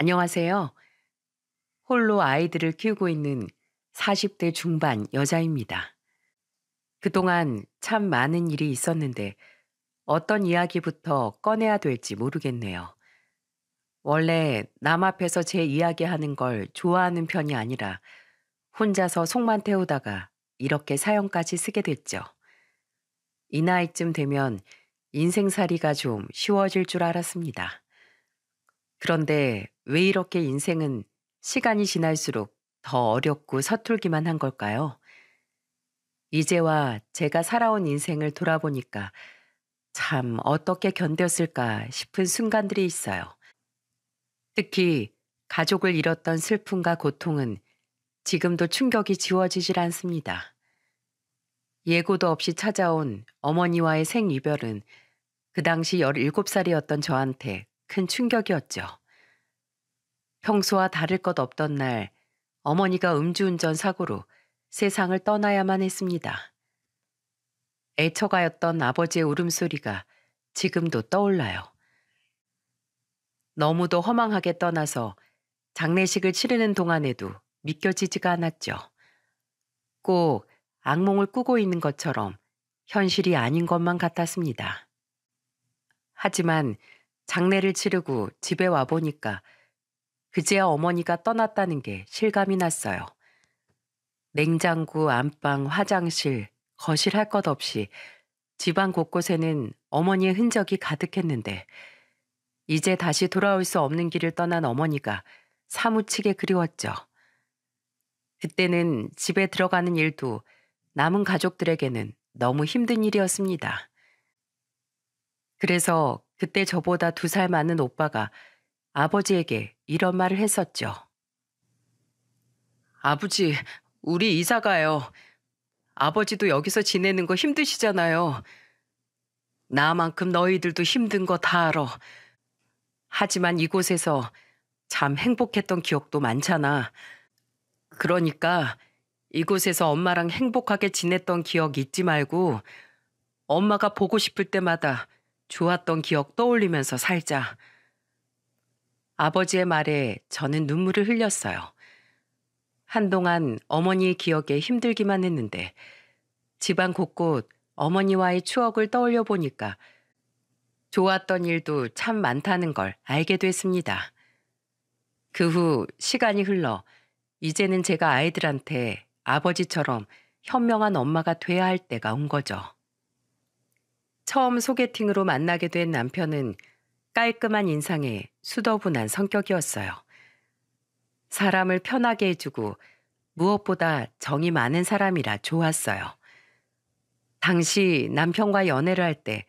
안녕하세요. 홀로 아이들을 키우고 있는 40대 중반 여자입니다. 그동안 참 많은 일이 있었는데 어떤 이야기부터 꺼내야 될지 모르겠네요. 원래 남 앞에서 제 이야기하는 걸 좋아하는 편이 아니라 혼자서 속만 태우다가 이렇게 사연까지 쓰게 됐죠. 이 나이쯤 되면 인생살이가 좀 쉬워질 줄 알았습니다. 그런데 왜 이렇게 인생은 시간이 지날수록 더 어렵고 서툴기만 한 걸까요? 이제와 제가 살아온 인생을 돌아보니까 참 어떻게 견뎠을까 싶은 순간들이 있어요. 특히 가족을 잃었던 슬픔과 고통은 지금도 충격이 지워지질 않습니다. 예고도 없이 찾아온 어머니와의 생이별은 그 당시 17살이었던 저한테 큰 충격이었죠. 평소와 다를 것 없던 날 어머니가 음주운전 사고로 세상을 떠나야만 했습니다. 애처가였던 아버지의 울음소리가 지금도 떠올라요. 너무도 허망하게 떠나서 장례식을 치르는 동안에도 믿겨지지가 않았죠. 꼭 악몽을 꾸고 있는 것처럼 현실이 아닌 것만 같았습니다. 하지만 장례를 치르고 집에 와보니까 그제야 어머니가 떠났다는 게 실감이 났어요. 냉장고, 안방, 화장실, 거실 할 것 없이 집안 곳곳에는 어머니의 흔적이 가득했는데 이제 다시 돌아올 수 없는 길을 떠난 어머니가 사무치게 그리웠죠. 그때는 집에 들어가는 일도 남은 가족들에게는 너무 힘든 일이었습니다. 그래서 그때 저보다 2살 많은 오빠가 아버지에게 이런 말을 했었죠. 아버지, 우리 이사 가요. 아버지도 여기서 지내는 거 힘드시잖아요. 나만큼 너희들도 힘든 거 다 알아. 하지만 이곳에서 참 행복했던 기억도 많잖아. 그러니까 이곳에서 엄마랑 행복하게 지냈던 기억 잊지 말고 엄마가 보고 싶을 때마다 좋았던 기억 떠올리면서 살자. 아버지의 말에 저는 눈물을 흘렸어요. 한동안 어머니의 기억에 힘들기만 했는데 집안 곳곳 어머니와의 추억을 떠올려 보니까 좋았던 일도 참 많다는 걸 알게 됐습니다. 그 후 시간이 흘러 이제는 제가 아이들한테 아버지처럼 현명한 엄마가 돼야 할 때가 온 거죠. 처음 소개팅으로 만나게 된 남편은 깔끔한 인상에 수더분한 성격이었어요. 사람을 편하게 해주고 무엇보다 정이 많은 사람이라 좋았어요. 당시 남편과 연애를 할 때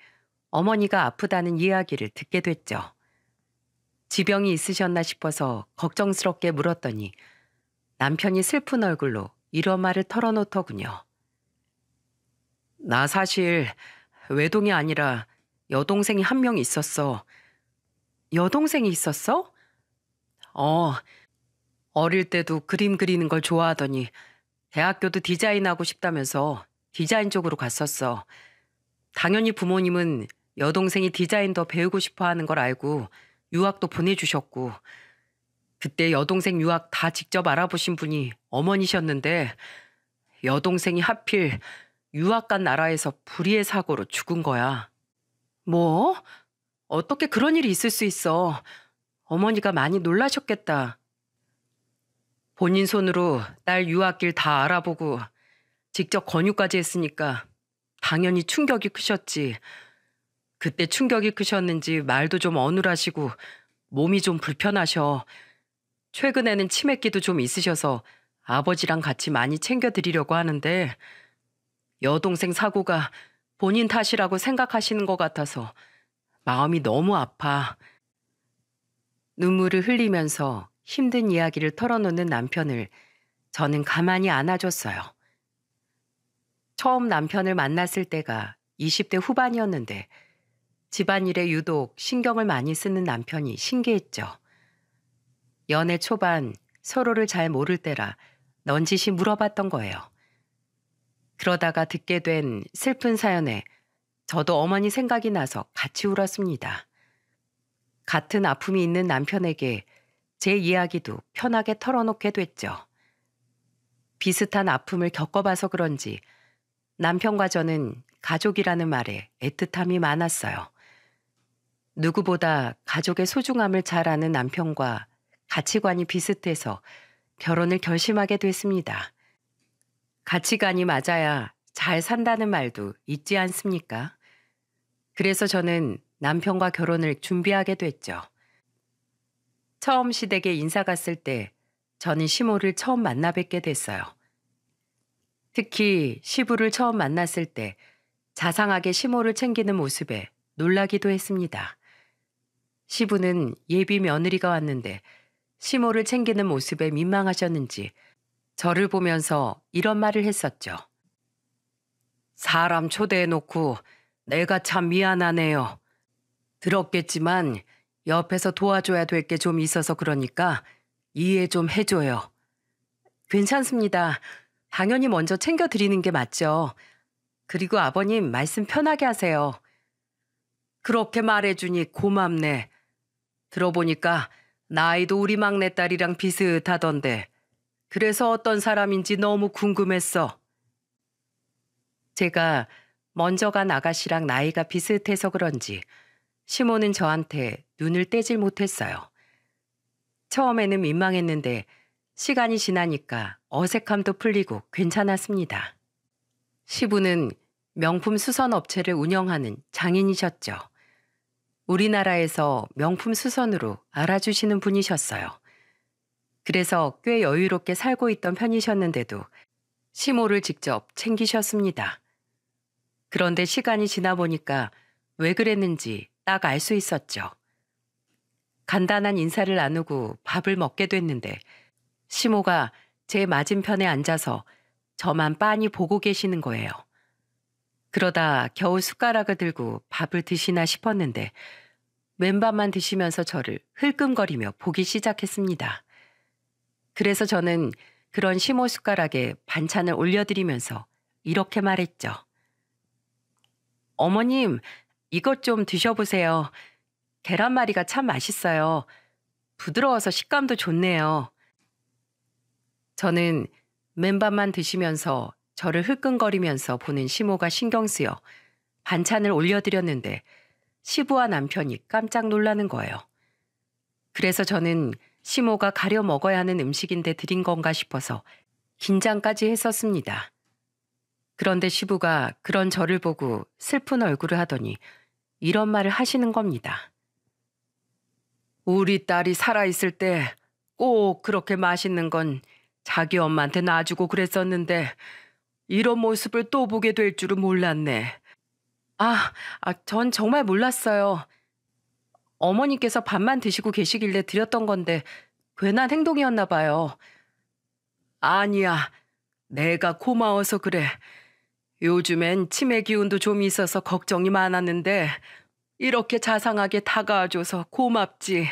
어머니가 아프다는 이야기를 듣게 됐죠. 지병이 있으셨나 싶어서 걱정스럽게 물었더니 남편이 슬픈 얼굴로 이런 말을 털어놓더군요. 나 사실 외동이 아니라 여동생이 한 명 있었어. 여동생이 있었어? 어, 어릴 때도 그림 그리는 걸 좋아하더니 대학교도 디자인하고 싶다면서 디자인 쪽으로 갔었어. 당연히 부모님은 여동생이 디자인 더 배우고 싶어 하는 걸 알고 유학도 보내주셨고, 그때 여동생 유학 다 직접 알아보신 분이 어머니셨는데 여동생이 하필 유학 간 나라에서 불의의 사고로 죽은 거야. 뭐? 어떻게 그런 일이 있을 수 있어? 어머니가 많이 놀라셨겠다. 본인 손으로 딸 유학길 다 알아보고 직접 권유까지 했으니까 당연히 충격이 크셨지. 그때 충격이 크셨는지 말도 좀 어눌하시고 몸이 좀 불편하셔. 최근에는 치매기도 좀 있으셔서 아버지랑 같이 많이 챙겨드리려고 하는데 여동생 사고가 본인 탓이라고 생각하시는 것 같아서 마음이 너무 아파. 눈물을 흘리면서 힘든 이야기를 털어놓는 남편을 저는 가만히 안아줬어요. 처음 남편을 만났을 때가 20대 후반이었는데 집안일에 유독 신경을 많이 쓰는 남편이 신기했죠. 연애 초반 서로를 잘 모를 때라 넌지시 물어봤던 거예요. 그러다가 듣게 된 슬픈 사연에 저도 어머니 생각이 나서 같이 울었습니다. 같은 아픔이 있는 남편에게 제 이야기도 편하게 털어놓게 됐죠. 비슷한 아픔을 겪어봐서 그런지 남편과 저는 가족이라는 말에 애틋함이 많았어요. 누구보다 가족의 소중함을 잘 아는 남편과 가치관이 비슷해서 결혼을 결심하게 됐습니다. 가치관이 맞아야 잘 산다는 말도 있지 않습니까? 그래서 저는 남편과 결혼을 준비하게 됐죠. 처음 시댁에 인사 갔을 때 저는 시모를 처음 만나 뵙게 됐어요. 특히 시부를 처음 만났을 때 자상하게 시모를 챙기는 모습에 놀라기도 했습니다. 시부는 예비 며느리가 왔는데 시모를 챙기는 모습에 민망하셨는지 저를 보면서 이런 말을 했었죠. 사람 초대해놓고 내가 참 미안하네요. 들었겠지만 옆에서 도와줘야 될 게 좀 있어서 그러니까 이해 좀 해줘요. 괜찮습니다. 당연히 먼저 챙겨드리는 게 맞죠. 그리고 아버님 말씀 편하게 하세요. 그렇게 말해주니 고맙네. 들어보니까 나이도 우리 막내딸이랑 비슷하던데 그래서 어떤 사람인지 너무 궁금했어. 제가 먼저 간 아가씨랑 나이가 비슷해서 그런지 시모는 저한테 눈을 떼질 못했어요. 처음에는 민망했는데 시간이 지나니까 어색함도 풀리고 괜찮았습니다. 시부는 명품 수선 업체를 운영하는 장인이셨죠. 우리나라에서 명품 수선으로 알아주시는 분이셨어요. 그래서 꽤 여유롭게 살고 있던 편이셨는데도 시모를 직접 챙기셨습니다. 그런데 시간이 지나 보니까 왜 그랬는지 딱 알 수 있었죠. 간단한 인사를 나누고 밥을 먹게 됐는데 시모가 제 맞은편에 앉아서 저만 빤히 보고 계시는 거예요. 그러다 겨우 숟가락을 들고 밥을 드시나 싶었는데 맨밥만 드시면서 저를 흘끔거리며 보기 시작했습니다. 그래서 저는 그런 시모 숟가락에 반찬을 올려드리면서 이렇게 말했죠. 어머님, 이것 좀 드셔보세요. 계란말이가 참 맛있어요. 부드러워서 식감도 좋네요. 저는 맨밥만 드시면서 저를 흘끔거리면서 보는 시모가 신경 쓰여 반찬을 올려드렸는데 시부와 남편이 깜짝 놀라는 거예요. 그래서 저는 시모가 가려 먹어야 하는 음식인데 드린 건가 싶어서 긴장까지 했었습니다. 그런데 시부가 그런 저를 보고 슬픈 얼굴을 하더니 이런 말을 하시는 겁니다. 우리 딸이 살아있을 때 꼭 그렇게 맛있는 건 자기 엄마한테 놔주고 그랬었는데 이런 모습을 또 보게 될 줄은 몰랐네. 전 정말 몰랐어요. 어머니께서 밥만 드시고 계시길래 드렸던 건데 괜한 행동이었나 봐요. 아니야, 내가 고마워서 그래. 요즘엔 치매 기운도 좀 있어서 걱정이 많았는데 이렇게 자상하게 다가와줘서 고맙지.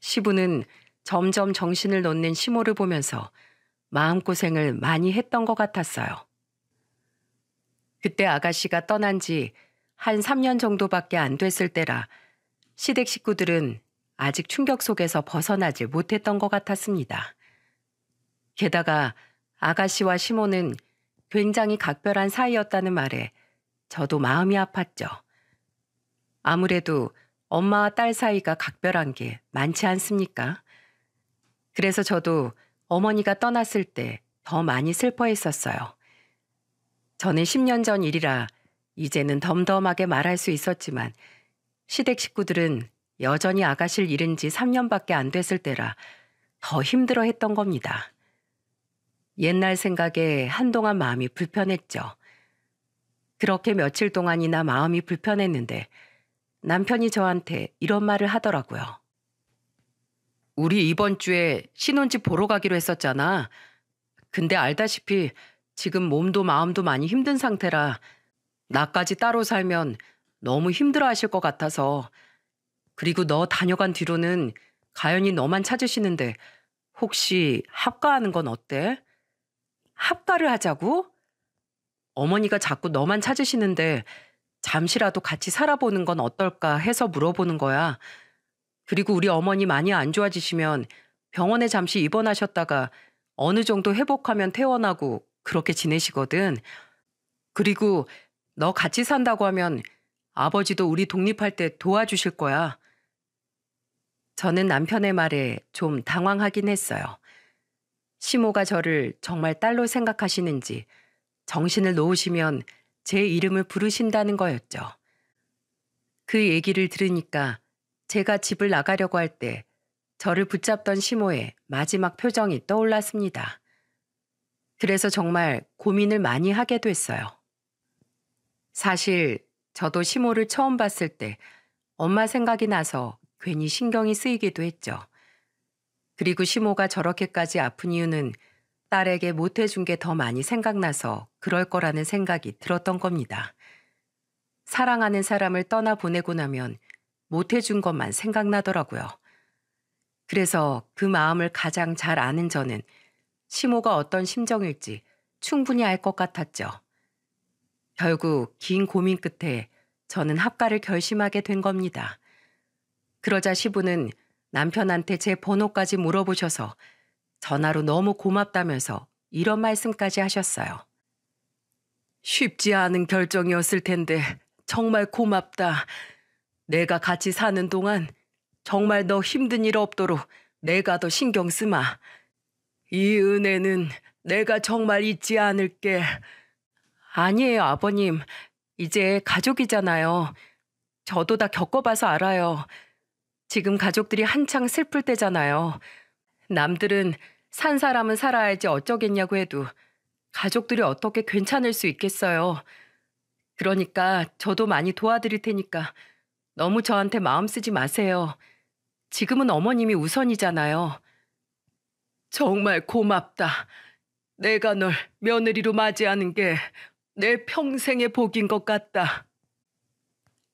시부는 점점 정신을 놓는 시모를 보면서 마음고생을 많이 했던 것 같았어요. 그때 아가씨가 떠난 지 한 3년 정도밖에 안 됐을 때라 시댁 식구들은 아직 충격 속에서 벗어나질 못했던 것 같았습니다. 게다가 아가씨와 시모는 굉장히 각별한 사이였다는 말에 저도 마음이 아팠죠. 아무래도 엄마와 딸 사이가 각별한 게 많지 않습니까? 그래서 저도 어머니가 떠났을 때 더 많이 슬퍼했었어요. 저는 10년 전 일이라 이제는 덤덤하게 말할 수 있었지만 시댁 식구들은 여전히 아가씨를 잃은 지 3년밖에 안 됐을 때라 더 힘들어했던 겁니다. 옛날 생각에 한동안 마음이 불편했죠. 그렇게 며칠 동안이나 마음이 불편했는데 남편이 저한테 이런 말을 하더라고요. 우리 이번 주에 신혼집 보러 가기로 했었잖아. 근데 알다시피 지금 몸도 마음도 많이 힘든 상태라 나까지 따로 살면 너무 힘들어 하실 것 같아서. 그리고 너 다녀간 뒤로는 가연이 너만 찾으시는데 혹시 합가하는 건 어때? 합가를 하자고? 어머니가 자꾸 너만 찾으시는데 잠시라도 같이 살아보는 건 어떨까 해서 물어보는 거야. 그리고 우리 어머니 많이 안 좋아지시면 병원에 잠시 입원하셨다가 어느 정도 회복하면 퇴원하고 그렇게 지내시거든. 그리고 너 같이 산다고 하면 아버지도 우리 독립할 때 도와주실 거야. 저는 남편의 말에 좀 당황하긴 했어요. 시모가 저를 정말 딸로 생각하시는지 정신을 놓으시면 제 이름을 부르신다는 거였죠. 그 얘기를 들으니까 제가 집을 나가려고 할 때 저를 붙잡던 시모의 마지막 표정이 떠올랐습니다. 그래서 정말 고민을 많이 하게 됐어요. 사실 저도 시모를 처음 봤을 때 엄마 생각이 나서 괜히 신경이 쓰이기도 했죠. 그리고 시모가 저렇게까지 아픈 이유는 딸에게 못해준 게 더 많이 생각나서 그럴 거라는 생각이 들었던 겁니다. 사랑하는 사람을 떠나보내고 나면 못해준 것만 생각나더라고요. 그래서 그 마음을 가장 잘 아는 저는 시모가 어떤 심정일지 충분히 알 것 같았죠. 결국 긴 고민 끝에 저는 합가를 결심하게 된 겁니다. 그러자 시부는 남편한테 제 번호까지 물어보셔서 전화로 너무 고맙다면서 이런 말씀까지 하셨어요. 쉽지 않은 결정이었을 텐데 정말 고맙다. 내가 같이 사는 동안 정말 너 힘든 일 없도록 내가 더 신경 쓰마. 이 은혜는 내가 정말 잊지 않을게. 아니에요, 아버님. 이제 가족이잖아요. 저도 다 겪어봐서 알아요. 지금 가족들이 한창 슬플 때잖아요. 남들은 산 사람은 살아야지 어쩌겠냐고 해도 가족들이 어떻게 괜찮을 수 있겠어요. 그러니까 저도 많이 도와드릴 테니까 너무 저한테 마음 쓰지 마세요. 지금은 어머님이 우선이잖아요. 정말 고맙다. 내가 널 며느리로 맞이하는 게 내 평생의 복인 것 같다.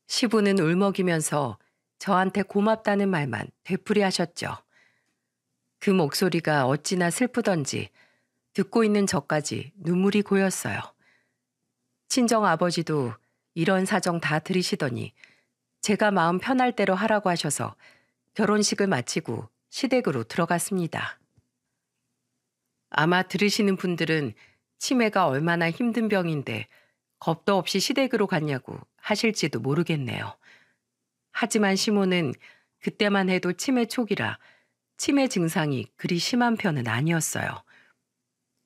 시부는 울먹이면서 저한테 고맙다는 말만 되풀이하셨죠. 그 목소리가 어찌나 슬프던지 듣고 있는 저까지 눈물이 고였어요. 친정 아버지도 이런 사정 다 들으시더니 제가 마음 편할 대로 하라고 하셔서 결혼식을 마치고 시댁으로 들어갔습니다. 아마 들으시는 분들은 치매가 얼마나 힘든 병인데 겁도 없이 시댁으로 갔냐고 하실지도 모르겠네요. 하지만 시모는 그때만 해도 치매 초기라 치매 증상이 그리 심한 편은 아니었어요.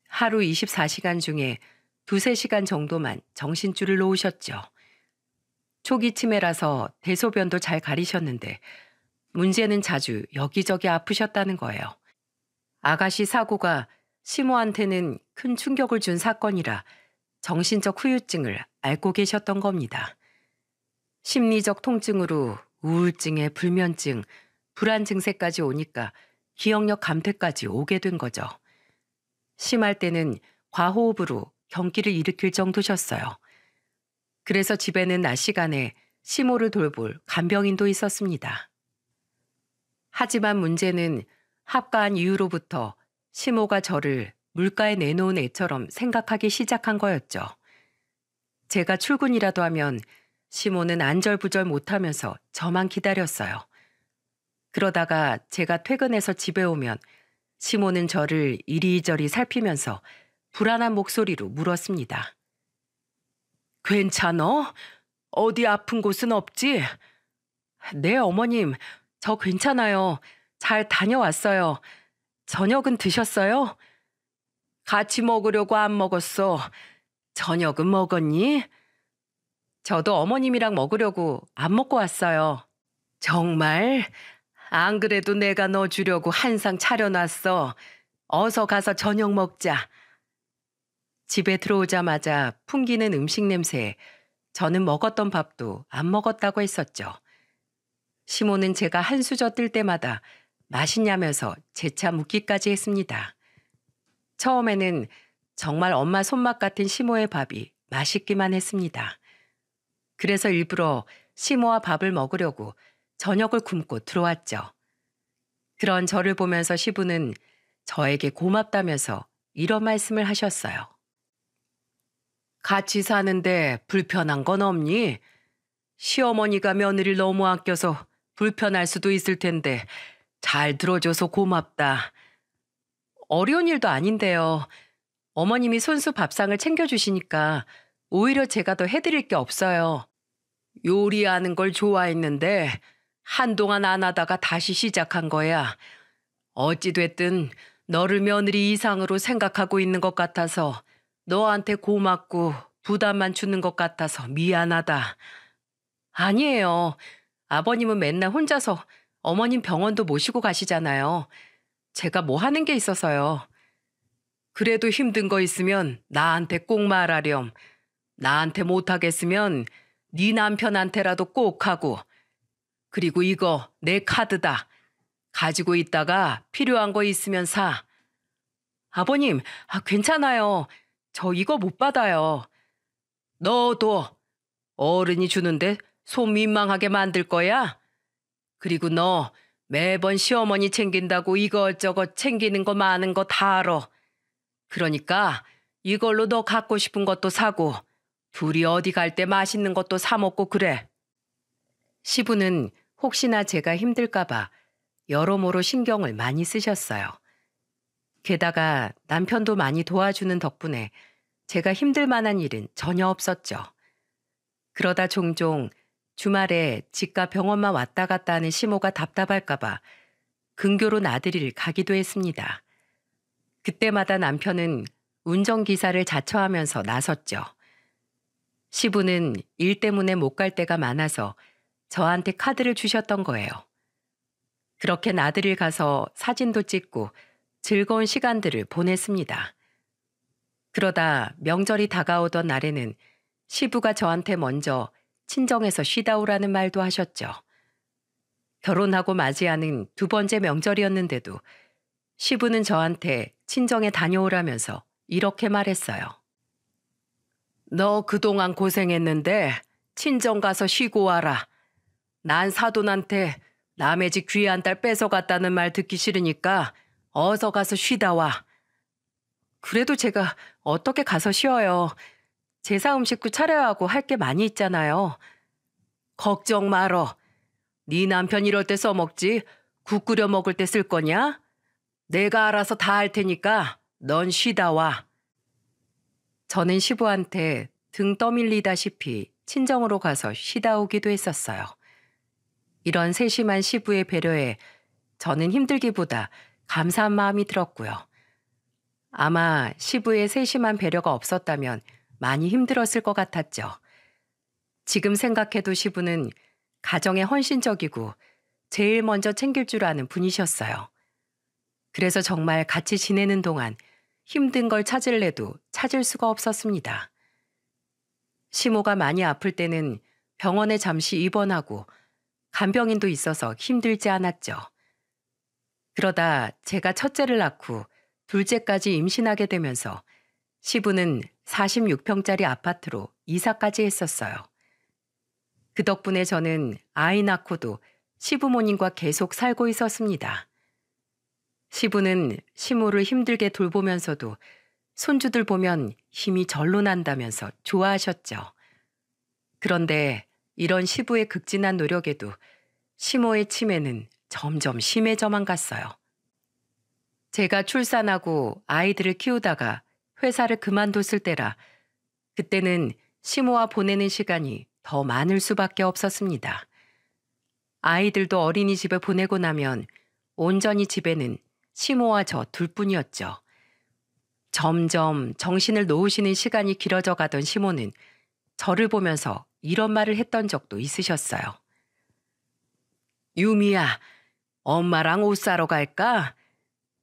하루 24시간 중에 2~3시간 정도만 정신줄을 놓으셨죠. 초기 치매라서 대소변도 잘 가리셨는데 문제는 자주 여기저기 아프셨다는 거예요. 아가씨 사고가 시모한테는 큰 충격을 준 사건이라 정신적 후유증을 앓고 계셨던 겁니다. 심리적 통증으로 우울증에 불면증, 불안 증세까지 오니까 기억력 감퇴까지 오게 된 거죠. 심할 때는 과호흡으로 경기를 일으킬 정도셨어요. 그래서 집에는 낮 시간에 시모를 돌볼 간병인도 있었습니다. 하지만 문제는 합가한 이후로부터 시모가 저를 물가에 내놓은 애처럼 생각하기 시작한 거였죠. 제가 출근이라도 하면 시모는 안절부절 못하면서 저만 기다렸어요. 그러다가 제가 퇴근해서 집에 오면 시모는 저를 이리저리 살피면서 불안한 목소리로 물었습니다. 괜찮어? 어디 아픈 곳은 없지? 네, 어머님. 저 괜찮아요. 잘 다녀왔어요. 저녁은 드셨어요? 같이 먹으려고 안 먹었어. 저녁은 먹었니? 저도 어머님이랑 먹으려고 안 먹고 왔어요. 정말? 안 그래도 내가 너 주려고 한상 차려놨어. 어서 가서 저녁 먹자. 집에 들어오자마자 풍기는 음식 냄새에 저는 먹었던 밥도 안 먹었다고 했었죠. 시모는 제가 한 수저 뜰 때마다 맛있냐면서 재차 묻기까지 했습니다. 처음에는 정말 엄마 손맛 같은 시모의 밥이 맛있기만 했습니다. 그래서 일부러 시모와 밥을 먹으려고 저녁을 굶고 들어왔죠. 그런 저를 보면서 시부는 저에게 고맙다면서 이런 말씀을 하셨어요. 같이 사는데 불편한 건 없니? 시어머니가 며느리를 너무 아껴서 불편할 수도 있을 텐데 잘 들어줘서 고맙다. 어려운 일도 아닌데요. 어머님이 손수 밥상을 챙겨주시니까 오히려 제가 더 해드릴 게 없어요. 요리하는 걸 좋아했는데 한동안 안 하다가 다시 시작한 거야. 어찌됐든 너를 며느리 이상으로 생각하고 있는 것 같아서 너한테 고맙고 부담만 주는 것 같아서 미안하다. 아니에요. 아버님은 맨날 혼자서 어머님 병원도 모시고 가시잖아요. 제가 뭐 하는 게 있어서요. 그래도 힘든 거 있으면 나한테 꼭 말하렴. 나한테 못하겠으면 네 남편한테라도 꼭 하고. 그리고 이거 내 카드다. 가지고 있다가 필요한 거 있으면 사. 아버님, 괜찮아요. 저 이거 못 받아요. 너도 어른이 주는데 손 민망하게 만들 거야? 그리고 너 매번 시어머니 챙긴다고 이것저것 챙기는 거 많은 거 다 알아. 그러니까 이걸로 너 갖고 싶은 것도 사고 둘이 어디 갈 때 맛있는 것도 사 먹고 그래. 시부는 혹시나 제가 힘들까 봐 여러모로 신경을 많이 쓰셨어요. 게다가 남편도 많이 도와주는 덕분에 제가 힘들 만한 일은 전혀 없었죠. 그러다 종종 주말에 집과 병원만 왔다 갔다 하는 시모가 답답할까 봐 근교로 나들이를 가기도 했습니다. 그때마다 남편은 운전기사를 자처하면서 나섰죠. 시부는 일 때문에 못 갈 때가 많아서 저한테 카드를 주셨던 거예요. 그렇게 나들이를 가서 사진도 찍고 즐거운 시간들을 보냈습니다. 그러다 명절이 다가오던 날에는 시부가 저한테 먼저 친정에서 쉬다 오라는 말도 하셨죠. 결혼하고 맞이하는 두 번째 명절이었는데도 시부는 저한테 친정에 다녀오라면서 이렇게 말했어요. 너 그동안 고생했는데 친정 가서 쉬고 와라. 난 사돈한테 남의 집 귀한 딸 뺏어갔다는 말 듣기 싫으니까 어서 가서 쉬다 와. 그래도 제가 어떻게 가서 쉬어요. 제사 음식도 차려야 하고 할 게 많이 있잖아요. 걱정 말어. 네 남편 이럴 때 써먹지 국 끓여 먹을 때 쓸 거냐? 내가 알아서 다 할 테니까 넌 쉬다 와. 저는 시부한테 등 떠밀리다시피 친정으로 가서 쉬다 오기도 했었어요. 이런 세심한 시부의 배려에 저는 힘들기보다 감사한 마음이 들었고요. 아마 시부의 세심한 배려가 없었다면 많이 힘들었을 것 같았죠. 지금 생각해도 시부는 가정에 헌신적이고 제일 먼저 챙길 줄 아는 분이셨어요. 그래서 정말 같이 지내는 동안 힘든 걸 찾을래도 찾을 수가 없었습니다. 시모가 많이 아플 때는 병원에 잠시 입원하고 간병인도 있어서 힘들지 않았죠. 그러다 제가 첫째를 낳고 둘째까지 임신하게 되면서 시부는 46평짜리 아파트로 이사까지 했었어요. 그 덕분에 저는 아이 낳고도 시부모님과 계속 살고 있었습니다. 시부는 시모를 힘들게 돌보면서도 손주들 보면 힘이 절로 난다면서 좋아하셨죠. 그런데 이런 시부의 극진한 노력에도 시모의 치매는 점점 심해져만 갔어요. 제가 출산하고 아이들을 키우다가 회사를 그만뒀을 때라 그때는 시모와 보내는 시간이 더 많을 수밖에 없었습니다. 아이들도 어린이집에 보내고 나면 온전히 집에는 시모와 저 둘뿐이었죠. 점점 정신을 놓으시는 시간이 길어져 가던 시모는 저를 보면서 이런 말을 했던 적도 있으셨어요. 유미야, 엄마랑 옷 사러 갈까?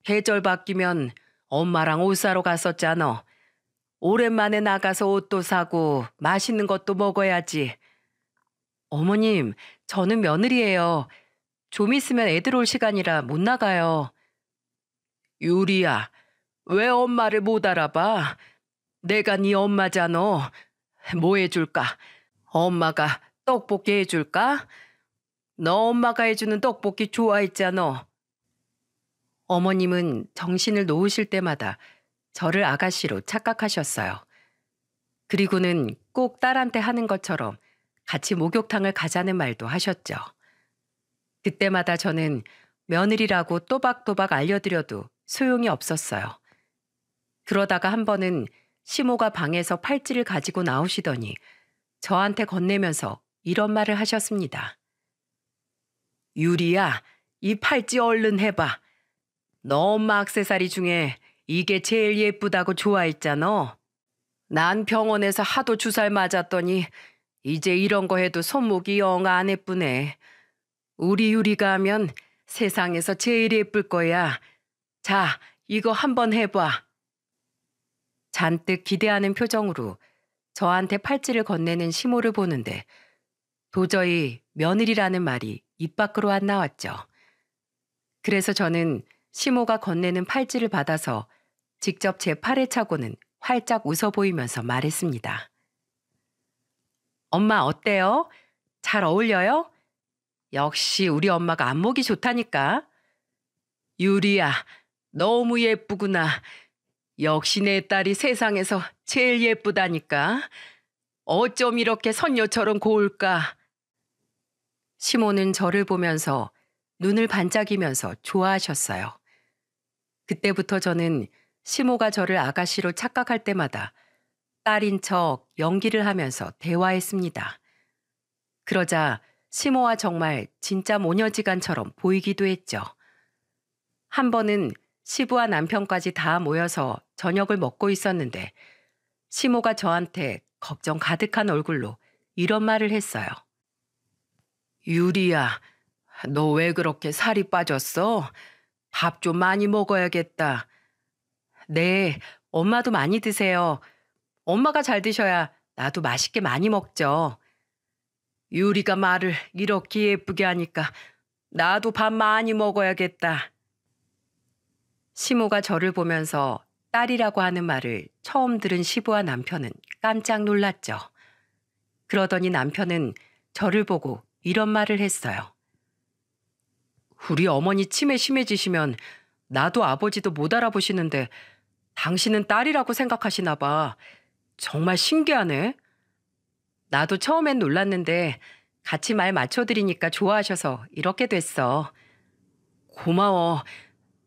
계절 바뀌면 엄마랑 옷 사러 갔었잖아. 오랜만에 나가서 옷도 사고 맛있는 것도 먹어야지. 어머님, 저는 며느리예요. 좀 있으면 애들 올 시간이라 못 나가요. 유리야, 왜 엄마를 못 알아봐? 내가 네 엄마잖아. 뭐 해줄까? 엄마가 떡볶이 해줄까? 너 엄마가 해주는 떡볶이 좋아했잖아. 어머님은 정신을 놓으실 때마다 저를 아가씨로 착각하셨어요. 그리고는 꼭 딸한테 하는 것처럼 같이 목욕탕을 가자는 말도 하셨죠. 그때마다 저는 며느리라고 또박또박 알려드려도 소용이 없었어요. 그러다가 한 번은 시모가 방에서 팔찌를 가지고 나오시더니 저한테 건네면서 이런 말을 하셨습니다. 유리야, 이 팔찌 얼른 해봐. 너 엄마 액세서리 중에 이게 제일 예쁘다고 좋아했잖아. 난 병원에서 하도 주사를 맞았더니 이제 이런 거 해도 손목이 영 안 예쁘네. 우리 유리가 하면 세상에서 제일 예쁠 거야. 자, 이거 한번 해봐. 잔뜩 기대하는 표정으로 저한테 팔찌를 건네는 시모를 보는데 도저히 며느리라는 말이 입 밖으로 안 나왔죠. 그래서 저는 시모가 건네는 팔찌를 받아서 직접 제 팔에 차고는 활짝 웃어 보이면서 말했습니다. 엄마 어때요? 잘 어울려요? 역시 우리 엄마가 안목이 좋다니까. 유리야, 너무 예쁘구나. 역시 내 딸이 세상에서 제일 예쁘다니까. 어쩜 이렇게 선녀처럼 고울까? 시모는 저를 보면서 눈을 반짝이면서 좋아하셨어요. 그때부터 저는 시모가 저를 아가씨로 착각할 때마다 딸인 척 연기를 하면서 대화했습니다. 그러자 시모와 정말 진짜 모녀지간처럼 보이기도 했죠. 한 번은 시부와 남편까지 다 모여서 저녁을 먹고 있었는데 시모가 저한테 걱정 가득한 얼굴로 이런 말을 했어요. 유리야, 너 왜 그렇게 살이 빠졌어? 밥 좀 많이 먹어야겠다. 네, 엄마도 많이 드세요. 엄마가 잘 드셔야 나도 맛있게 많이 먹죠. 유리가 말을 이렇게 예쁘게 하니까 나도 밥 많이 먹어야겠다. 시모가 저를 보면서 딸이라고 하는 말을 처음 들은 시부와 남편은 깜짝 놀랐죠. 그러더니 남편은 저를 보고 이런 말을 했어요. 우리 어머니 치매 심해지시면 나도 아버지도 못 알아보시는데 당신은 딸이라고 생각하시나 봐. 정말 신기하네. 나도 처음엔 놀랐는데 같이 말 맞춰드리니까 좋아하셔서 이렇게 됐어. 고마워.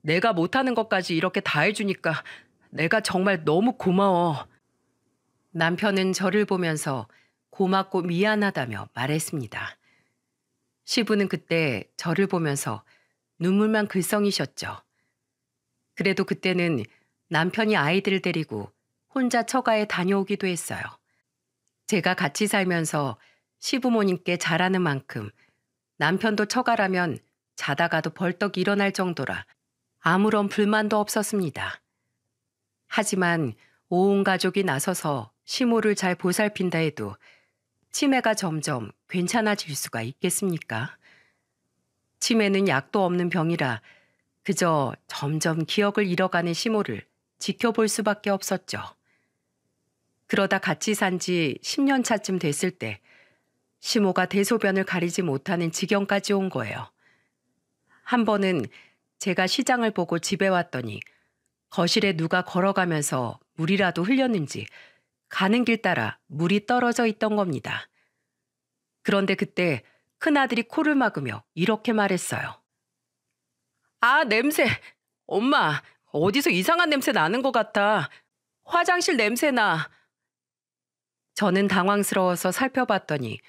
내가 못하는 것까지 이렇게 다 해주니까 내가 정말 너무 고마워. 남편은 저를 보면서 고맙고 미안하다며 말했습니다. 시부는 그때 저를 보면서 눈물만 글썽이셨죠. 그래도 그때는 남편이 아이들을 데리고 혼자 처가에 다녀오기도 했어요. 제가 같이 살면서 시부모님께 잘하는 만큼 남편도 처가라면 자다가도 벌떡 일어날 정도라 아무런 불만도 없었습니다. 하지만 온 가족이 나서서 시모를 잘 보살핀다 해도 치매가 점점 괜찮아질 수가 있겠습니까? 치매는 약도 없는 병이라 그저 점점 기억을 잃어가는 시모를 지켜볼 수밖에 없었죠. 그러다 같이 산 지 10년 차쯤 됐을 때 시모가 대소변을 가리지 못하는 지경까지 온 거예요. 한 번은 제가 시장을 보고 집에 왔더니 거실에 누가 걸어가면서 물이라도 흘렸는지 가는 길 따라 물이 떨어져 있던 겁니다. 그런데 그때 큰아들이 코를 막으며 이렇게 말했어요. 아, 냄새! 엄마, 어디서 이상한 냄새 나는 것 같아. 화장실 냄새 나. 저는 당황스러워서 살펴봤더니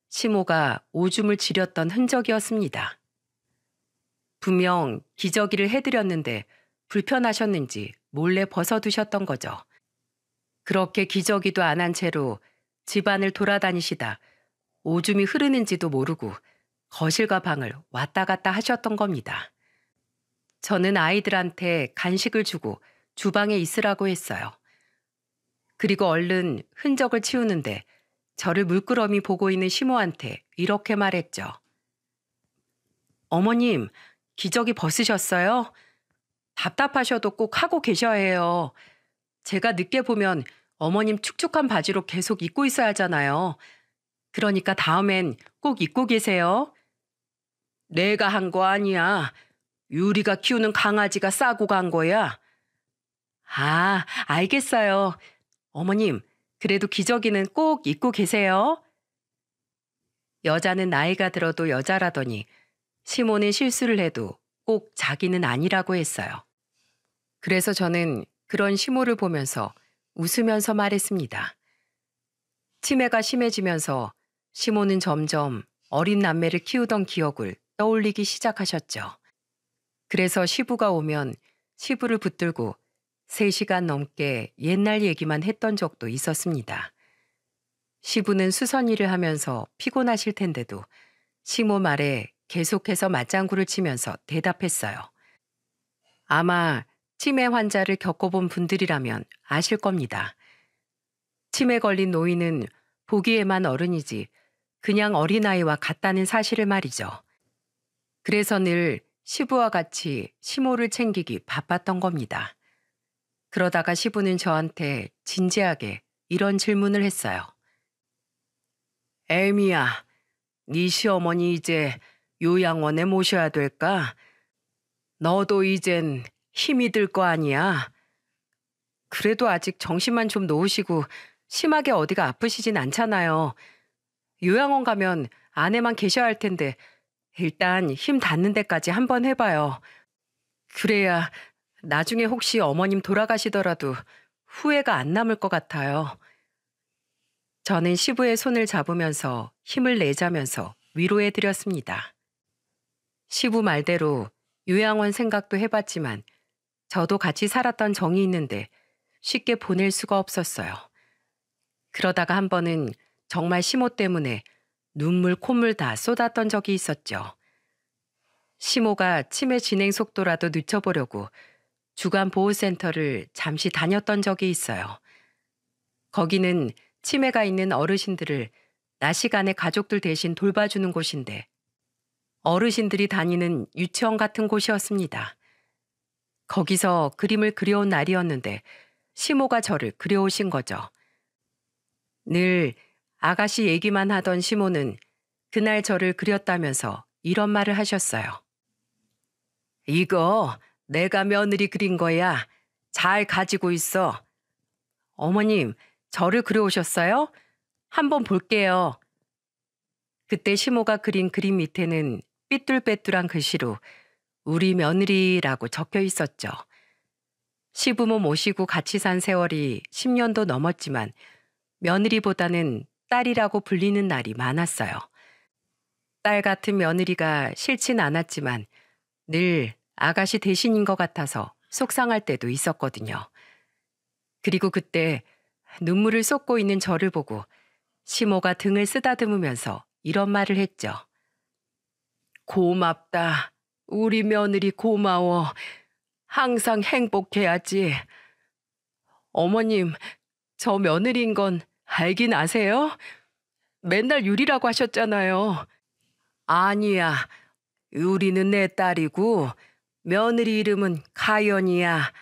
시모가 오줌을 지렸던 흔적이었습니다. 분명 기저귀를 해드렸는데 불편하셨는지 몰래 벗어두셨던 거죠. 그렇게 기저귀도 안 한 채로 집안을 돌아다니시다 오줌이 흐르는지도 모르고 거실과 방을 왔다 갔다 하셨던 겁니다. 저는 아이들한테 간식을 주고 주방에 있으라고 했어요. 그리고 얼른 흔적을 치우는데 저를 물끄러미 보고 있는 시모한테 이렇게 말했죠. 어머님, 기저귀 벗으셨어요? 답답하셔도 꼭 하고 계셔야 해요. 제가 늦게 보면 어머님 축축한 바지로 계속 입고 있어야 하잖아요. 그러니까 다음엔 꼭 입고 계세요. 내가 한 거 아니야. 유리가 키우는 강아지가 싸고 간 거야. 아, 알겠어요. 어머님, 그래도 기저귀는 꼭 입고 계세요. 여자는 나이가 들어도 여자라더니 시모는 실수를 해도 꼭 자기는 아니라고 했어요. 그래서 저는 그런 시모를 보면서 웃으면서 말했습니다. 치매가 심해지면서 시모는 점점 어린 남매를 키우던 기억을 떠올리기 시작하셨죠. 그래서 시부가 오면 시부를 붙들고 3시간 넘게 옛날 얘기만 했던 적도 있었습니다. 시부는 수선일을 하면서 피곤하실 텐데도 시모 말에 계속해서 맞장구를 치면서 대답했어요. 아마 치매 환자를 겪어본 분들이라면 아실 겁니다. 치매 걸린 노인은 보기에만 어른이지 그냥 어린아이와 같다는 사실을 말이죠. 그래서 늘 시부와 같이 시모를 챙기기 바빴던 겁니다. 그러다가 시부는 저한테 진지하게 이런 질문을 했어요. 애미야, 네 시어머니 이제 요양원에 모셔야 될까? 너도 이젠 힘이 들 거 아니야? 그래도 아직 정신만 좀 놓으시고 심하게 어디가 아프시진 않잖아요. 요양원 가면 아내만 계셔야 할 텐데 일단 힘 닿는 데까지 한번 해봐요. 그래야 나중에 혹시 어머님 돌아가시더라도 후회가 안 남을 것 같아요. 저는 시부의 손을 잡으면서 힘을 내자면서 위로해드렸습니다. 시부 말대로 요양원 생각도 해봤지만 저도 같이 살았던 정이 있는데 쉽게 보낼 수가 없었어요. 그러다가 한 번은 정말 시모 때문에 눈물 콧물 다 쏟았던 적이 있었죠. 시모가 치매 진행 속도라도 늦춰보려고 주간보호센터를 잠시 다녔던 적이 있어요. 거기는 치매가 있는 어르신들을 낮 시간에 가족들 대신 돌봐주는 곳인데 어르신들이 다니는 유치원 같은 곳이었습니다. 거기서 그림을 그려온 날이었는데 시모가 저를 그려오신 거죠. 늘 아가씨 얘기만 하던 시모는 그날 저를 그렸다면서 이런 말을 하셨어요. 이거 내가 며느리 그린 거야. 잘 가지고 있어. 어머님, 저를 그려오셨어요? 한번 볼게요. 그때 시모가 그린 그림 밑에는 삐뚤빼뚤한 글씨로 우리 며느리라고 적혀 있었죠. 시부모 모시고 같이 산 세월이 10년도 넘었지만 며느리보다는 딸이라고 불리는 날이 많았어요. 딸 같은 며느리가 싫진 않았지만 늘 아가씨 대신인 것 같아서 속상할 때도 있었거든요. 그리고 그때 눈물을 쏟고 있는 저를 보고 시모가 등을 쓰다듬으면서 이런 말을 했죠. 고맙다. 우리 며느리 고마워. 항상 행복해야지. 어머님, 저 며느리인 건 알긴 아세요? 맨날 유리라고 하셨잖아요. 아니야. 유리는 내 딸이고 며느리 이름은 가연이야.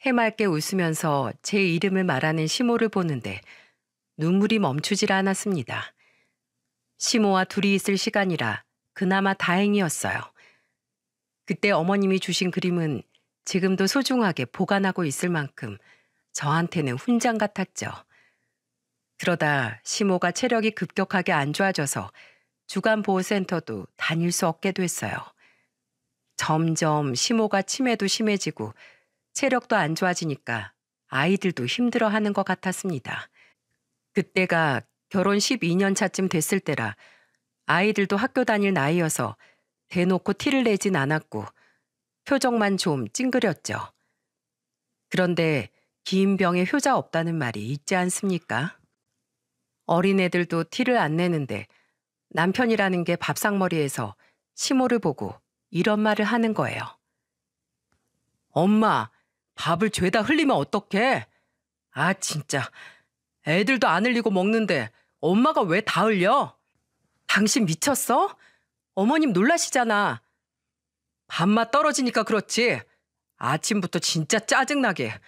해맑게 웃으면서 제 이름을 말하는 시모를 보는데 눈물이 멈추질 않았습니다. 시모와 둘이 있을 시간이라 그나마 다행이었어요. 그때 어머님이 주신 그림은 지금도 소중하게 보관하고 있을 만큼 저한테는 훈장 같았죠. 그러다 시모가 체력이 급격하게 안 좋아져서 주간보호센터도 다닐 수 없게 됐어요. 점점 시모가 치매도 심해지고 체력도 안 좋아지니까 아이들도 힘들어하는 것 같았습니다. 그때가 결혼 12년 차쯤 됐을 때라 아이들도 학교 다닐 나이여서 대놓고 티를 내진 않았고 표정만 좀 찡그렸죠. 그런데 긴 병에 효자 없다는 말이 있지 않습니까? 어린애들도 티를 안 내는데 남편이라는 게 밥상머리에서 시모를 보고 이런 말을 하는 거예요. 엄마, 밥을 죄다 흘리면 어떡해? 아, 진짜. 애들도 안 흘리고 먹는데 엄마가 왜 다 흘려? 당신 미쳤어? 어머님 놀라시잖아. 밥맛 떨어지니까 그렇지. 아침부터 진짜 짜증나게.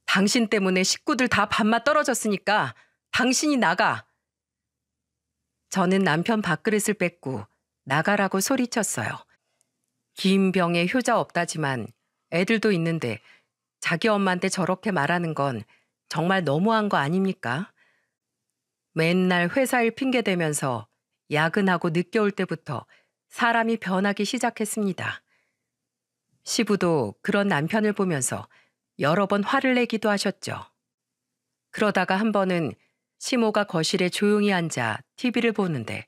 당신 때문에 식구들 다 밥맛 떨어졌으니까 당신이 나가. 저는 남편 밥그릇을 뺏고 나가라고 소리쳤어요. 긴 병에 효자 없다지만 애들도 있는데 자기 엄마한테 저렇게 말하는 건 정말 너무한 거 아닙니까? 맨날 회사 일 핑계대면서 야근하고 늦게 올 때부터 사람이 변하기 시작했습니다. 시부도 그런 남편을 보면서 여러 번 화를 내기도 하셨죠. 그러다가 한 번은 시모가 거실에 조용히 앉아 TV를 보는데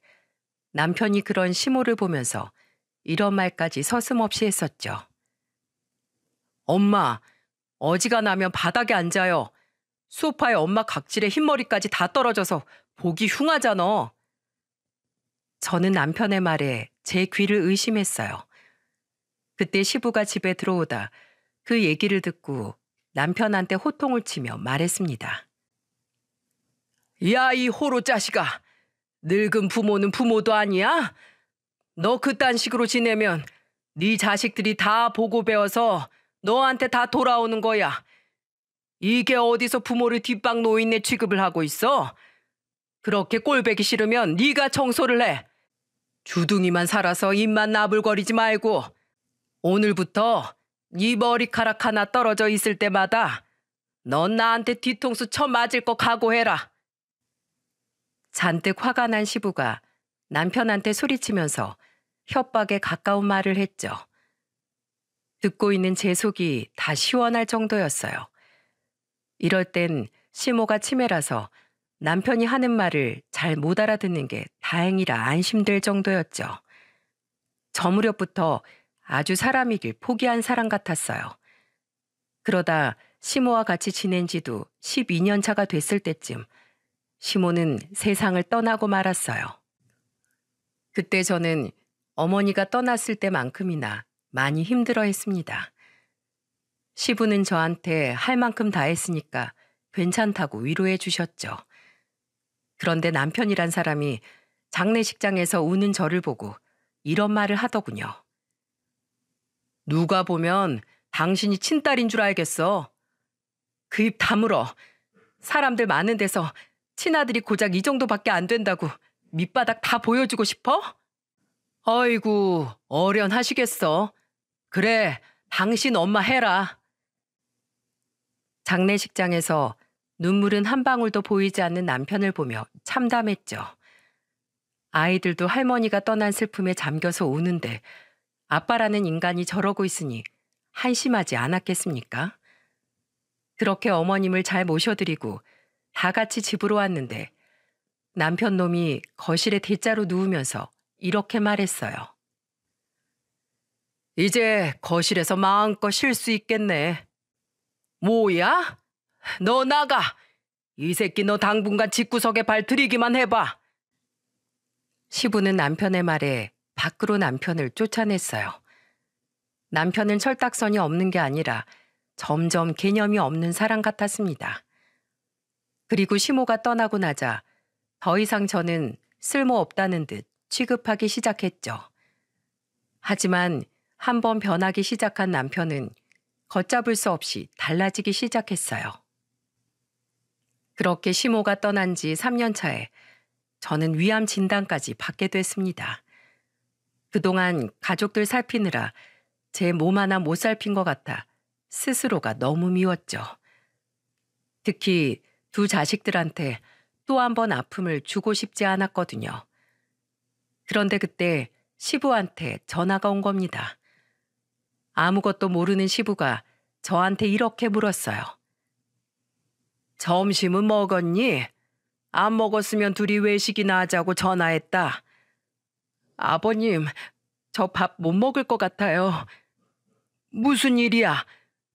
남편이 그런 시모를 보면서 이런 말까지 서슴없이 했었죠. 엄마, 어지간하면 바닥에 앉아요. 소파에 엄마 각질에 흰머리까지 다 떨어져서 보기 흉하잖아. 저는 남편의 말에 제 귀를 의심했어요. 그때 시부가 집에 들어오다 그 얘기를 듣고 남편한테 호통을 치며 말했습니다. 야, 이 호로 자식아. 늙은 부모는 부모도 아니야? 너 그딴 식으로 지내면 네 자식들이 다 보고 배워서 너한테 다 돌아오는 거야. 이게 어디서 부모를 뒷방 노인네 취급을 하고 있어? 그렇게 꼴보기 싫으면 네가 청소를 해. 주둥이만 살아서 입만 나불거리지 말고 오늘부터 네 머리카락 하나 떨어져 있을 때마다 넌 나한테 뒤통수 쳐 맞을 거 각오해라. 잔뜩 화가 난 시부가 남편한테 소리치면서 협박에 가까운 말을 했죠. 듣고 있는 제 속이 다 시원할 정도였어요. 이럴 땐 시모가 치매라서 남편이 하는 말을 잘 못 알아듣는 게 다행이라 안심될 정도였죠. 저 무렵부터 아주 사람이길 포기한 사람 같았어요. 그러다 시모와 같이 지낸 지도 12년 차가 됐을 때쯤 시모는 세상을 떠나고 말았어요. 그때 저는 어머니가 떠났을 때만큼이나 많이 힘들어했습니다. 시부는 저한테 할 만큼 다 했으니까 괜찮다고 위로해 주셨죠. 그런데 남편이란 사람이 장례식장에서 우는 저를 보고 이런 말을 하더군요. 누가 보면 당신이 친딸인 줄 알겠어. 그 입 다물어. 사람들 많은 데서 친아들이 고작 이 정도밖에 안 된다고 밑바닥 다 보여주고 싶어? 아이고, 어련하시겠어. 그래, 당신 엄마 해라. 장례식장에서 눈물은 한 방울도 보이지 않는 남편을 보며 참담했죠. 아이들도 할머니가 떠난 슬픔에 잠겨서 우는데 아빠라는 인간이 저러고 있으니 한심하지 않았겠습니까? 그렇게 어머님을 잘 모셔드리고 다 같이 집으로 왔는데 남편 놈이 거실에 대자로 누우면서 이렇게 말했어요. 이제 거실에서 마음껏 쉴 수 있겠네. 뭐야? 너 나가. 이 새끼 너 당분간 집구석에 발 들이기만 해봐. 시부는 남편의 말에 밖으로 남편을 쫓아냈어요. 남편은 철딱선이 없는 게 아니라 점점 개념이 없는 사람 같았습니다. 그리고 시모가 떠나고 나자 더 이상 저는 쓸모없다는 듯 취급하기 시작했죠. 하지만 한번 변하기 시작한 남편은 걷잡을 수 없이 달라지기 시작했어요. 그렇게 시모가 떠난 지 3년 차에 저는 위암 진단까지 받게 됐습니다. 그동안 가족들 살피느라 제 몸 하나 못 살핀 것 같아 스스로가 너무 미웠죠. 특히 두 자식들한테 또 한 번 아픔을 주고 싶지 않았거든요. 그런데 그때 시부한테 전화가 온 겁니다. 아무것도 모르는 시부가 저한테 이렇게 물었어요. 점심은 먹었니? 안 먹었으면 둘이 외식이나 하자고 전화했다. 아버님, 저 밥 못 먹을 것 같아요. 무슨 일이야?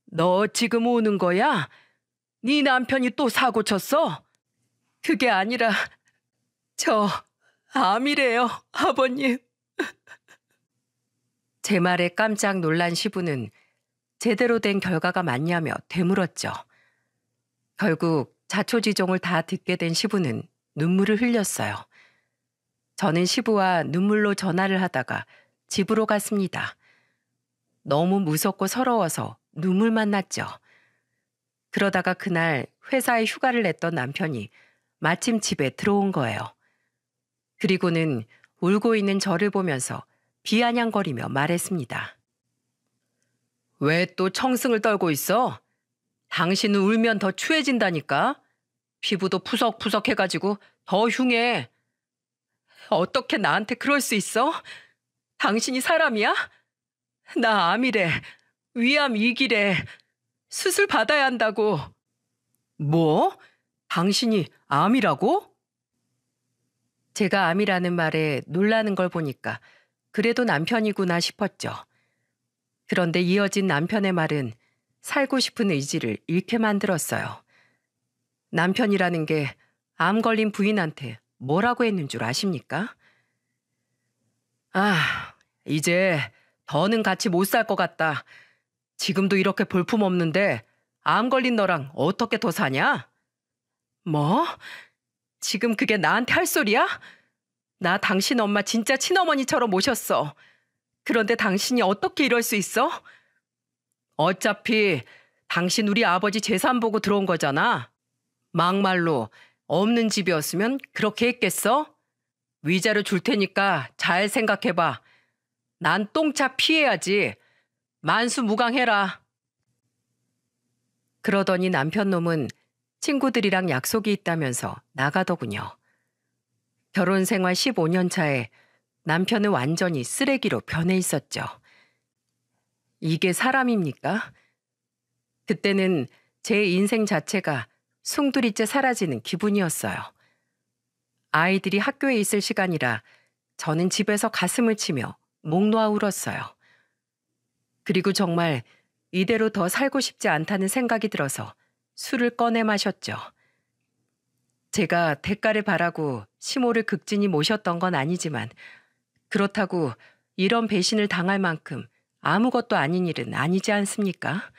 너 지금 우는 거야? 네 남편이 또 사고 쳤어? 그게 아니라 저 암이래요, 아버님. 제 말에 깜짝 놀란 시부는 제대로 된 결과가 맞냐며 되물었죠. 결국 자초지종을 다 듣게 된 시부는 눈물을 흘렸어요. 저는 시부와 눈물로 전화를 하다가 집으로 갔습니다. 너무 무섭고 서러워서 눈물만 났죠. 그러다가 그날 회사에 휴가를 냈던 남편이 마침 집에 들어온 거예요. 그리고는 울고 있는 저를 보면서 비아냥거리며 말했습니다. 왜 또 청승을 떨고 있어? 당신은 울면 더 추해진다니까. 피부도 푸석푸석해가지고 더 흉해. 어떻게 나한테 그럴 수 있어? 당신이 사람이야? 나 암이래. 위암 2기래. 수술 받아야 한다고. 뭐? 당신이 암이라고? 제가 암이라는 말에 놀라는 걸 보니까 그래도 남편이구나 싶었죠. 그런데 이어진 남편의 말은 살고 싶은 의지를 잃게 만들었어요. 남편이라는 게 암 걸린 부인한테 뭐라고 했는 줄 아십니까? 아, 이제 더는 같이 못 살 것 같다. 지금도 이렇게 볼품없는데 암 걸린 너랑 어떻게 더 사냐? 뭐? 지금 그게 나한테 할 소리야? 나 당신 엄마 진짜 친어머니처럼 모셨어. 그런데 당신이 어떻게 이럴 수 있어? 어차피 당신 우리 아버지 재산 보고 들어온 거잖아. 막말로 없는 집이었으면 그렇게 했겠어? 위자료 줄 테니까 잘 생각해봐. 난 똥차 피해야지. 만수무강해라. 그러더니 남편 놈은 친구들이랑 약속이 있다면서 나가더군요. 결혼 생활 15년 차에 남편은 완전히 쓰레기로 변해 있었죠. 이게 사람입니까? 그때는 제 인생 자체가 숭두리째 사라지는 기분이었어요. 아이들이 학교에 있을 시간이라 저는 집에서 가슴을 치며 목 놓아 울었어요. 그리고 정말 이대로 더 살고 싶지 않다는 생각이 들어서 술을 꺼내 마셨죠. 제가 대가를 바라고 시모를 극진히 모셨던 건 아니지만 그렇다고 이런 배신을 당할 만큼 아무것도 아닌 일은 아니지 않습니까?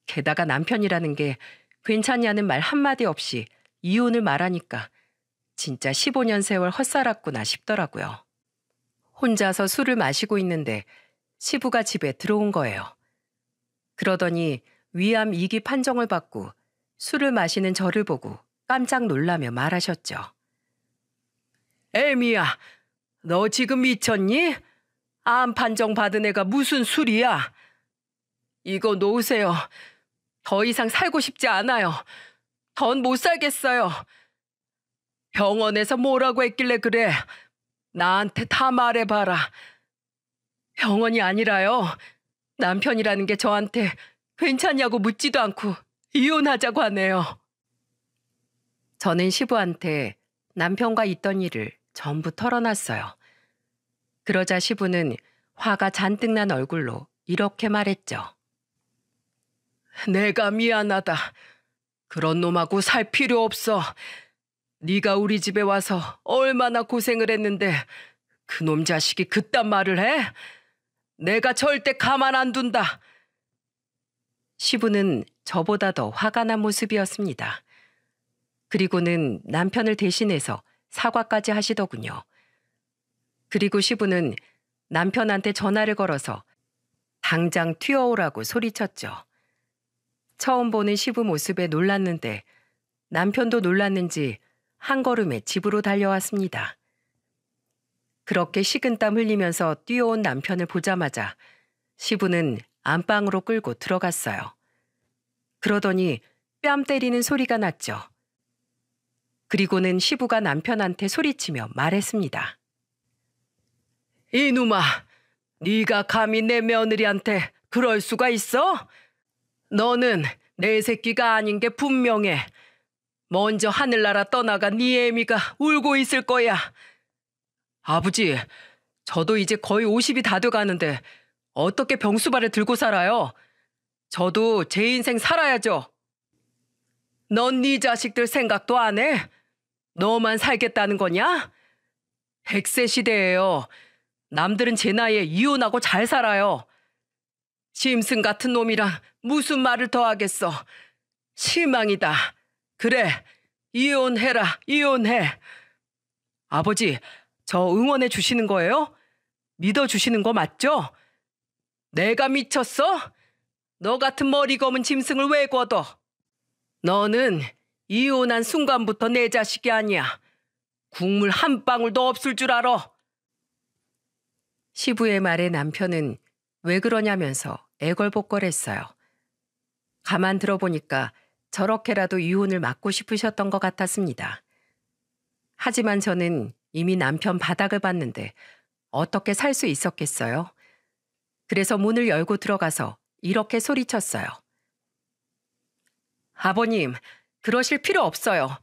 게다가 남편이라는 게 괜찮냐는 말 한마디 없이 이혼을 말하니까 진짜 15년 세월 헛살았구나 싶더라고요. 혼자서 술을 마시고 있는데 시부가 집에 들어온 거예요. 그러더니 위암 2기 판정을 받고 술을 마시는 저를 보고 깜짝 놀라며 말하셨죠. 애미야, 너 지금 미쳤니? 암 판정 받은 애가 무슨 술이야? 이거 놓으세요. 더 이상 살고 싶지 않아요. 더 못 살겠어요. 병원에서 뭐라고 했길래 그래? 나한테 다 말해봐라. 병원이 아니라요. 남편이라는 게 저한테 괜찮냐고 묻지도 않고 이혼하자고 하네요. 저는 시부한테 남편과 있던 일을 전부 털어놨어요. 그러자 시부는 화가 잔뜩 난 얼굴로 이렇게 말했죠. 내가 미안하다. 그런 놈하고 살 필요 없어. 네가 우리 집에 와서 얼마나 고생을 했는데 그놈 자식이 그딴 말을 해? 내가 절대 가만 안 둔다. 시부는 저보다 더 화가 난 모습이었습니다. 그리고는 남편을 대신해서 사과까지 하시더군요. 그리고 시부는 남편한테 전화를 걸어서 당장 튀어오라고 소리쳤죠. 처음 보는 시부 모습에 놀랐는데 남편도 놀랐는지 한 걸음에 집으로 달려왔습니다. 그렇게 식은땀 흘리면서 뛰어온 남편을 보자마자 시부는 안방으로 끌고 들어갔어요. 그러더니 뺨 때리는 소리가 났죠. 그리고는 시부가 남편한테 소리치며 말했습니다. 이놈아, 네가 감히 내 며느리한테 그럴 수가 있어? 너는 내 새끼가 아닌 게 분명해. 먼저 하늘나라 떠나간 네 애미가 울고 있을 거야. 아버지, 저도 이제 거의 50이 다 돼가는데 어떻게 병수발을 들고 살아요? 저도 제 인생 살아야죠. 넌 네 자식들 생각도 안 해? 너만 살겠다는 거냐? 100세 시대예요. 남들은 제 나이에 이혼하고 잘 살아요. 짐승 같은 놈이랑 무슨 말을 더 하겠어. 실망이다. 그래, 이혼해라, 이혼해. 아버지, 저 응원해 주시는 거예요? 믿어 주시는 거 맞죠? 내가 미쳤어? 너 같은 머리 검은 짐승을 왜 걷어? 너는 이혼한 순간부터 내 자식이 아니야. 국물 한 방울도 없을 줄 알아. 시부의 말에 남편은 왜 그러냐면서 애걸복걸했어요. 가만 들어보니까 저렇게라도 이혼을 막고 싶으셨던 것 같았습니다. 하지만 저는 이미 남편 바닥을 봤는데 어떻게 살 수 있었겠어요? 그래서 문을 열고 들어가서 이렇게 소리쳤어요. 아버님, 그러실 필요 없어요.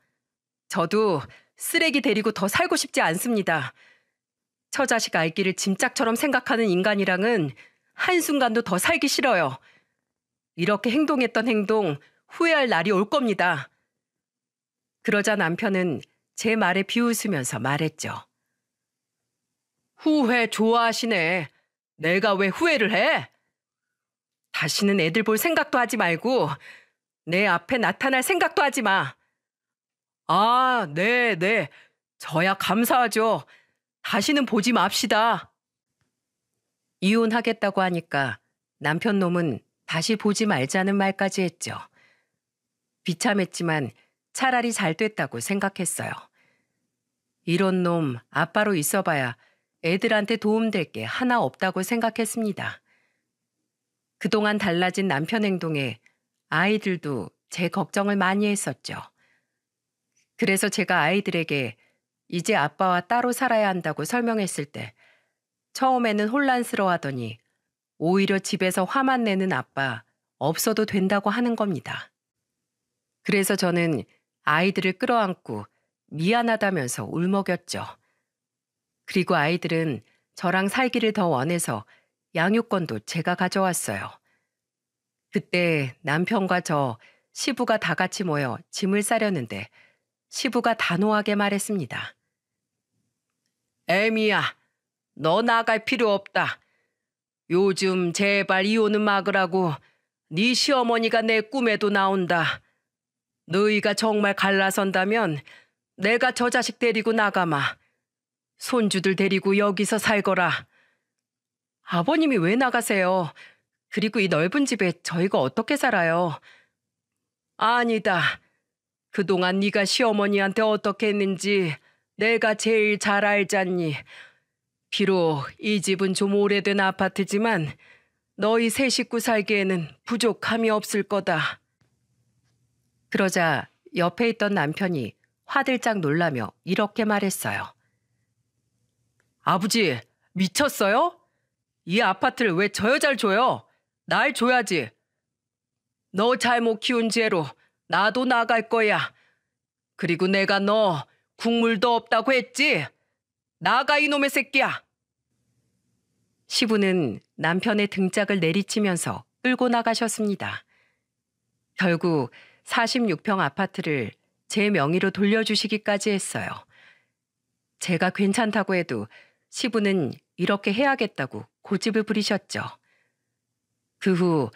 저도 쓰레기 데리고 더 살고 싶지 않습니다. 처자식 알기를 짐짝처럼 생각하는 인간이랑은 한순간도 더 살기 싫어요. 이렇게 행동했던 행동 후회할 날이 올 겁니다. 그러자 남편은 제 말에 비웃으면서 말했죠. 후회 좋아하시네. 내가 왜 후회를 해? 다시는 애들 볼 생각도 하지 말고 내 앞에 나타날 생각도 하지 마. 아, 네. 저야 감사하죠. 다시는 보지 맙시다. 이혼하겠다고 하니까 남편 놈은 다시 보지 말자는 말까지 했죠. 비참했지만 차라리 잘 됐다고 생각했어요. 이런 놈 아빠로 있어봐야 애들한테 도움될 게 하나 없다고 생각했습니다. 그동안 달라진 남편 행동에 아이들도 제 걱정을 많이 했었죠. 그래서 제가 아이들에게 이제 아빠와 따로 살아야 한다고 설명했을 때 처음에는 혼란스러워하더니 오히려 집에서 화만 내는 아빠 없어도 된다고 하는 겁니다. 그래서 저는 아이들을 끌어안고 미안하다면서 울먹였죠. 그리고 아이들은 저랑 살기를 더 원해서 양육권도 제가 가져왔어요. 그때 남편과 저, 시부가 다 같이 모여 짐을 싸려는데 시부가 단호하게 말했습니다. 애미야, 너 나갈 필요 없다. 요즘 제발 이혼은 막으라고 네 시어머니가 내 꿈에도 나온다. 너희가 정말 갈라선다면 내가 저 자식 데리고 나가마. 손주들 데리고 여기서 살거라. 아버님이 왜 나가세요? 그리고 이 넓은 집에 저희가 어떻게 살아요? 아니다. 그동안 네가 시어머니한테 어떻게 했는지 내가 제일 잘 알잖니. 비록 이 집은 좀 오래된 아파트지만 너희 세 식구 살기에는 부족함이 없을 거다. 그러자 옆에 있던 남편이 화들짝 놀라며 이렇게 말했어요. 아버지, 미쳤어요? 이 아파트를 왜 저 여자를 줘요? 날 줘야지. 너 잘못 키운 죄로 나도 나갈 거야. 그리고 내가 너 국물도 없다고 했지? 나가 이놈의 새끼야. 시부는 남편의 등짝을 내리치면서 끌고 나가셨습니다. 결국 46평 아파트를 제 명의로 돌려주시기까지 했어요. 제가 괜찮다고 해도 시부는 이렇게 해야겠다고 고집을 부리셨죠. 그 후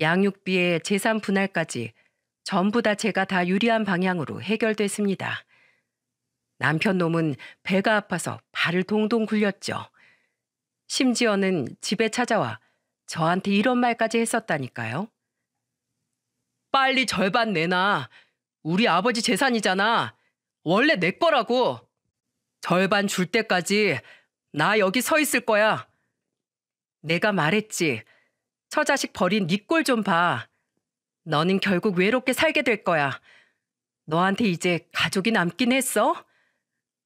양육비에 재산 분할까지 전부 다 제가 다 유리한 방향으로 해결됐습니다. 남편 놈은 배가 아파서 발을 동동 굴렸죠. 심지어는 집에 찾아와 저한테 이런 말까지 했었다니까요. 빨리 절반 내놔. 우리 아버지 재산이잖아. 원래 내 거라고. 절반 줄 때까지 나 여기 서 있을 거야. 내가 말했지. 처자식 버린 네 꼴 좀 봐. 너는 결국 외롭게 살게 될 거야. 너한테 이제 가족이 남긴 했어?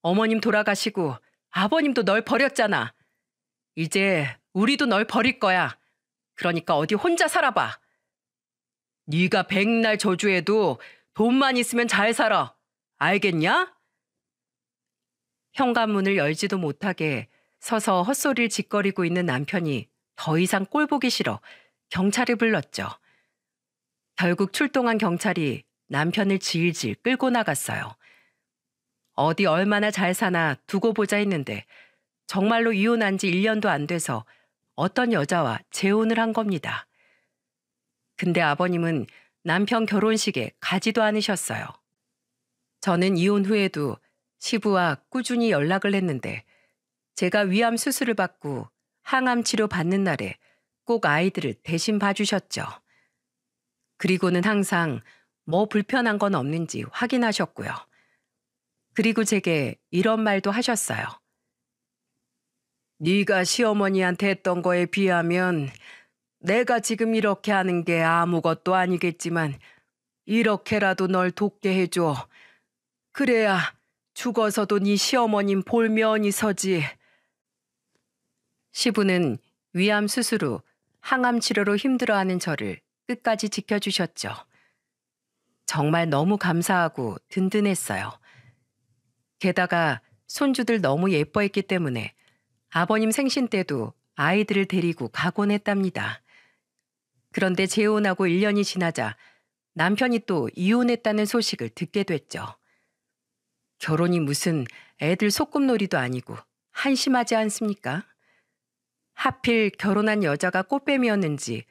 어머님 돌아가시고 아버님도 널 버렸잖아. 이제 우리도 널 버릴 거야. 그러니까 어디 혼자 살아봐. 네가 백날 저주해도 돈만 있으면 잘 살아. 알겠냐? 현관문을 열지도 못하게 서서 헛소리를 짓거리고 있는 남편이 더 이상 꼴 보기 싫어 경찰을 불렀죠. 결국 출동한 경찰이 남편을 질질 끌고 나갔어요. 어디 얼마나 잘 사나 두고 보자 했는데 정말로 이혼한 지 1년도 안 돼서 어떤 여자와 재혼을 한 겁니다. 근데 아버님은 남편 결혼식에 가지도 않으셨어요. 저는 이혼 후에도 시부와 꾸준히 연락을 했는데 제가 위암 수술을 받고 항암 치료 받는 날에 꼭 아이들을 대신 봐주셨죠. 그리고는 항상 뭐 불편한 건 없는지 확인하셨고요. 그리고 제게 이런 말도 하셨어요. 네가 시어머니한테 했던 거에 비하면 내가 지금 이렇게 하는 게 아무것도 아니겠지만 이렇게라도 널 돕게 해줘. 그래야 죽어서도 네 시어머님 볼 면이 서지. 시부는 위암 수술 후 항암 치료로 힘들어하는 저를 끝까지 지켜주셨죠. 정말 너무 감사하고 든든했어요. 게다가 손주들 너무 예뻐했기 때문에 아버님 생신 때도 아이들을 데리고 가곤 했답니다. 그런데 재혼하고 1년이 지나자 남편이 또 이혼했다는 소식을 듣게 됐죠. 결혼이 무슨 애들 소꿉놀이도 아니고 한심하지 않습니까? 하필 결혼한 여자가 꽃뱀이었는지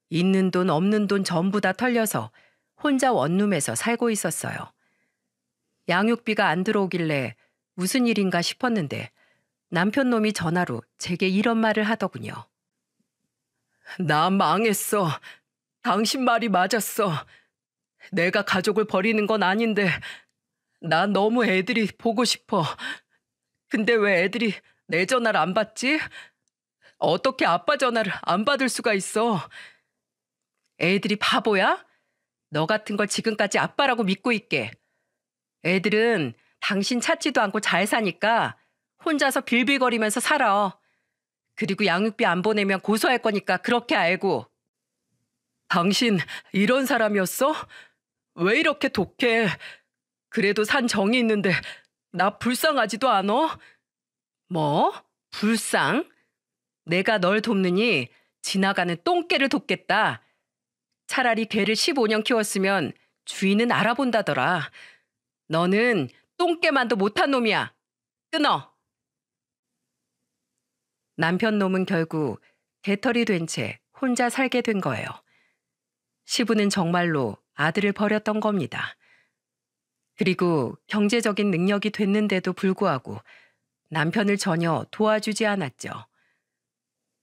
있는 돈 없는 돈 전부 다 털려서 혼자 원룸에서 살고 있었어요. 양육비가 안 들어오길래 무슨 일인가 싶었는데 남편 놈이 전화로 제게 이런 말을 하더군요. 나 망했어. 당신 말이 맞았어. 내가 가족을 버리는 건 아닌데 나 너무 애들이 보고 싶어. 근데 왜 애들이 내 전화를 안 받지? 어떻게 아빠 전화를 안 받을 수가 있어? 애들이 바보야? 너 같은 걸 지금까지 아빠라고 믿고 있게. 애들은 당신 찾지도 않고 잘 사니까 혼자서 빌빌거리면서 살아. 그리고 양육비 안 보내면 고소할 거니까 그렇게 알고. 당신 이런 사람이었어? 왜 이렇게 독해? 그래도 산 정이 있는데 나 불쌍하지도 않아? 뭐? 불쌍? 내가 널 돕느니 지나가는 똥개를 돕겠다. 차라리 개를 15년 키웠으면 주인은 알아본다더라. 너는 똥개만도 못한 놈이야. 끊어. 남편 놈은 결국 개털이 된 채 혼자 살게 된 거예요. 시부는 정말로 아들을 버렸던 겁니다. 그리고 경제적인 능력이 됐는데도 불구하고 남편을 전혀 도와주지 않았죠.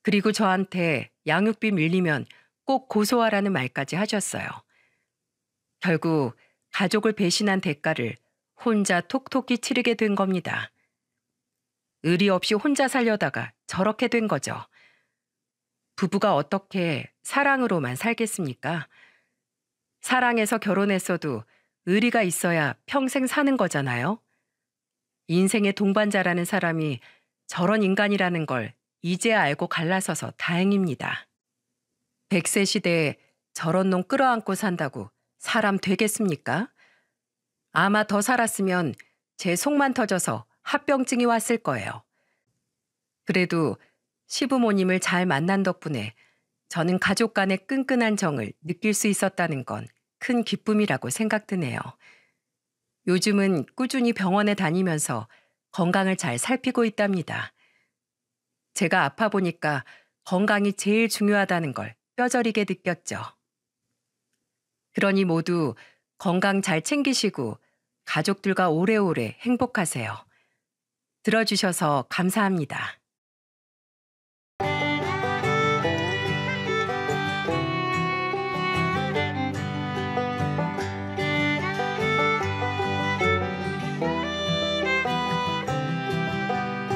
그리고 저한테 양육비 밀리면 꼭 고소하라는 말까지 하셨어요. 결국 가족을 배신한 대가를 혼자 톡톡히 치르게 된 겁니다. 의리 없이 혼자 살려다가 저렇게 된 거죠. 부부가 어떻게 사랑으로만 살겠습니까? 사랑해서 결혼했어도 의리가 있어야 평생 사는 거잖아요. 인생의 동반자라는 사람이 저런 인간이라는 걸 이제야 알고 갈라서서 다행입니다. 100세 시대에 저런 놈 끌어안고 산다고 사람 되겠습니까? 아마 더 살았으면 제 속만 터져서 합병증이 왔을 거예요. 그래도 시부모님을 잘 만난 덕분에 저는 가족 간의 끈끈한 정을 느낄 수 있었다는 건 큰 기쁨이라고 생각드네요. 요즘은 꾸준히 병원에 다니면서 건강을 잘 살피고 있답니다. 제가 아파 보니까 건강이 제일 중요하다는 걸 뼈저리게 느꼈죠. 그러니 모두 건강 잘 챙기시고 가족들과 오래오래 행복하세요. 들어주셔서 감사합니다.